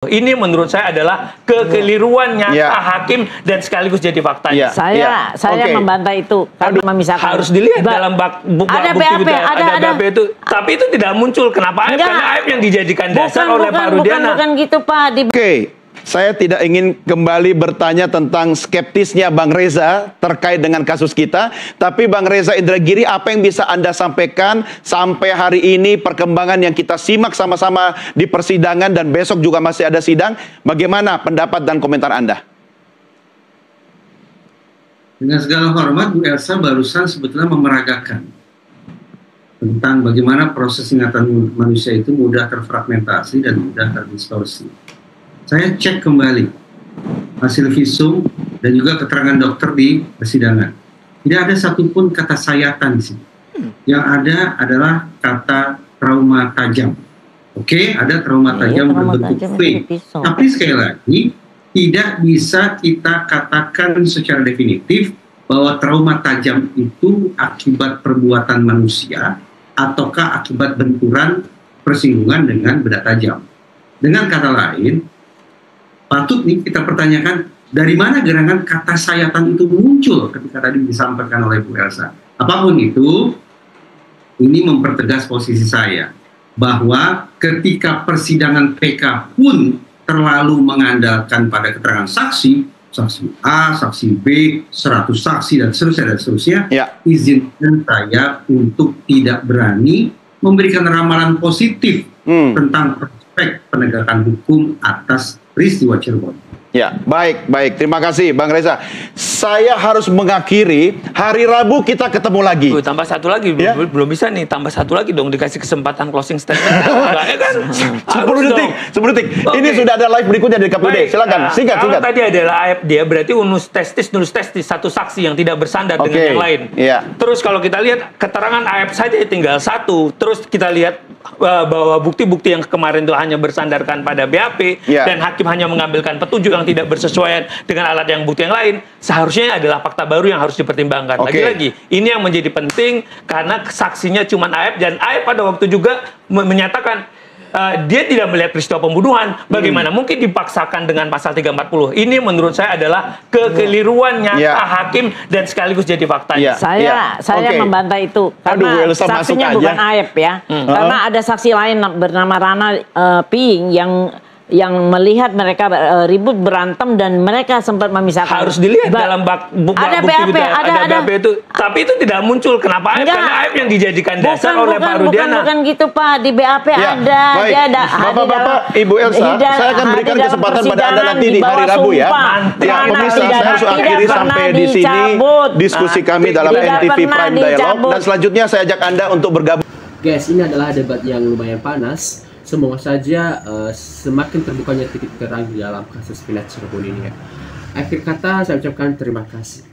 Ini menurut saya adalah kekeliruan nyata hakim dan sekaligus jadi fakta. Saya membantah itu. Kami memisahkan. Harus dilihat dalam bukti BAP, ada BAP itu. Tapi itu tidak muncul. Kenapa AIP? Karena AIP yang dijadikan dasar oleh Pak Rudiana. Bukan gitu, Pak. Oke. Saya tidak ingin kembali bertanya tentang skeptisnya Bang Reza terkait dengan kasus kita. Tapi Bang Reza Indragiri, apa yang bisa Anda sampaikan sampai hari ini, perkembangan yang kita simak sama-sama di persidangan dan besok juga masih ada sidang. Bagaimana pendapat dan komentar Anda? Dengan segala hormat, Bu Elsa barusan sebetulnya memeragakan tentang bagaimana proses ingatan manusia itu mudah terfragmentasi dan mudah terdistorsi. Saya cek kembali hasil visum dan juga keterangan dokter di persidangan. Tidak ada satupun kata sayatan di sini. Yang ada adalah kata trauma tajam. Oke, ada trauma tajam berbentuk V. Tapi sekali lagi, tidak bisa kita katakan secara definitif bahwa trauma tajam itu akibat perbuatan manusia ataukah akibat benturan persinggungan dengan benda tajam. Dengan kata lain, patut nih kita pertanyakan dari mana gerangan kata sayatan itu muncul ketika tadi disampaikan oleh Bu Elsa. Apapun itu, ini mempertegas posisi saya bahwa ketika persidangan PK pun terlalu mengandalkan pada keterangan saksi A, saksi B, 100 saksi dan seterusnya, izinkan saya untuk tidak berani memberikan ramalan positif tentang prospek penegakan hukum atas peristiwa Cirebon. Ya, baik. Terima kasih, Bang Reza. Saya harus mengakhiri. Hari Rabu kita ketemu lagi. Tambah satu lagi, belum bisa nih. Tambah satu lagi dong, dikasih kesempatan closing statement. Kan? 10 detik. Ini sudah ada live berikutnya dari KPUD. Silakan, singkat. Kalau tadi adalah AIP dia, berarti unus testis, satu saksi yang tidak bersandar dengan yang lain. Terus kalau kita lihat keterangan AIP saja tinggal satu. Terus kita lihat bahwa bukti-bukti yang kemarin itu hanya bersandarkan pada BAP dan hakim hanya mengambilkan petunjuk yang tidak bersesuaian dengan alat yang bukti yang lain, seharusnya adalah fakta baru yang harus dipertimbangkan. Lagi-lagi, ini yang menjadi penting karena saksinya cuma AIP, dan AIP pada waktu juga menyatakan dia tidak melihat peristiwa pembunuhan. Bagaimana mungkin dipaksakan dengan pasal 340? Ini menurut saya adalah kekeliruan nyata hakim dan sekaligus jadi fakta. Saya membantah itu karena saksinya bukan AIP ya. Karena ada saksi lain bernama Rana Ping yang melihat mereka ribut berantem dan mereka sempat memisahkan. Harus dilihat dalam bukti ada BAP itu. Tapi itu tidak muncul. Kenapa AIP? Karena AIP yang dijadikan dasar oleh Pak Rudiana. Bukan gitu, Pak. Di BAP ada. Bapak-bapak, Ibu Elsa, saya akan berikan kesempatan pada Anda nanti di hari Rabu ya. Pemirsa, saya harus akhiri sampai di sini diskusi kami dalam NTV Prime Dialog. Dan selanjutnya saya ajak Anda untuk bergabung. Guys, ini adalah debat yang lumayan panas. Semoga saja semakin terbukanya titik terang di dalam kasus Pilat Cirebon ini ya. Akhir kata saya ucapkan terima kasih.